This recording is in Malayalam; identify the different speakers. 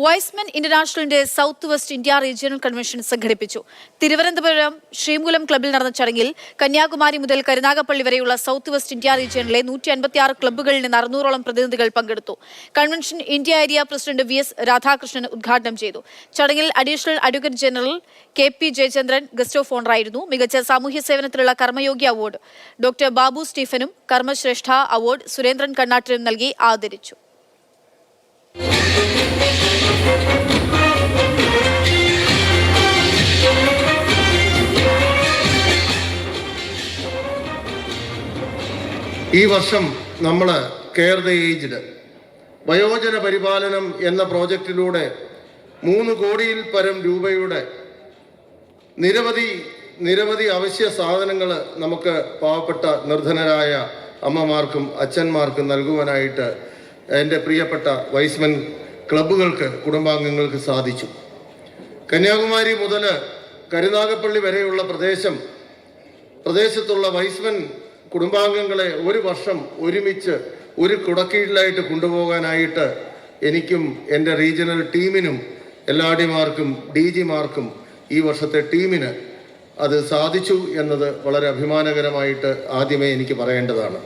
Speaker 1: വൈസ്മെൻ ഇന്റർനാഷണലിന്റെ south west India regional convention സംഘടിപ്പിച്ചു. തിരുവനന്തപുരം ശ്രീമൂലം ക്ലബ്ബിൽ നടന്ന ചടങ്ങിൽ കന്യാകുമാരി മുതൽ കരുനാഗപ്പള്ളി വരെയുള്ള സൗത്ത് വെസ്റ്റ് ഇന്ത്യ റീജിയണിലെ 156 ക്ലബ്ബുകളിൽ നിന്ന് 600ഓളം പ്രതിനിധികൾ പങ്കെടുത്തു. Convention India area president VS Radhakrishnan ഉദ്ഘാടനം ചെയ്തു. ചടങ്ങിൽ additional advocate general KP Jayachandran guest of ഓണറായിരുന്നു. മികച്ച സാമൂഹ്യ സേവനത്തിലുള്ള കർമ്മയോഗി അവാർഡ് ഡോക്ടർ ബാബു സ്റ്റീഫനും കർമ്മശ്രേഷ്ഠ അവാർഡ് സുരേന്ദ്രൻ കണ്ണാട്ടിനും നൽകി ആദരിച്ചു.
Speaker 2: ഈ വർഷം നമ്മൾ കെയർ ദ ഏജ്ഡ് വയോജന പരിപാലനം എന്ന പ്രോജക്റ്റിലൂടെ 3 കോടിയിൽ പരം രൂപയുടെ നിരവധി അവശ്യ സാധനങ്ങൾ നമുക്ക് പാവപ്പെട്ട നിർധനരായ അമ്മമാർക്കും അച്ഛന്മാർക്കും നൽകുവാനായിട്ട് എൻ്റെ പ്രിയപ്പെട്ട വൈസ്മെൻ ക്ലബ്ബുകൾക്ക് കുടുംബാംഗങ്ങൾക്ക് സാധിച്ചു. കന്യാകുമാരി മുതൽ കരുനാഗപ്പള്ളി വരെയുള്ള പ്രദേശത്തുള്ള വൈസ്മെൻ കുടുംബാംഗങ്ങളെ ഒരു വർഷം ഒരുമിച്ച് ഒരു കുടക്കീഴിലായിട്ട് കൊണ്ടുപോകാനായിട്ട് എനിക്കും എൻ്റെ റീജിയണൽ ടീമിനും LRDമാർക്കും DGമാർക്കും ഈ വർഷത്തെ ടീമിന് അത് സാധിച്ചു എന്നത് വളരെ അഭിമാനകരമായിട്ട് ആദ്യമേ എനിക്ക് പറയേണ്ടതാണ്.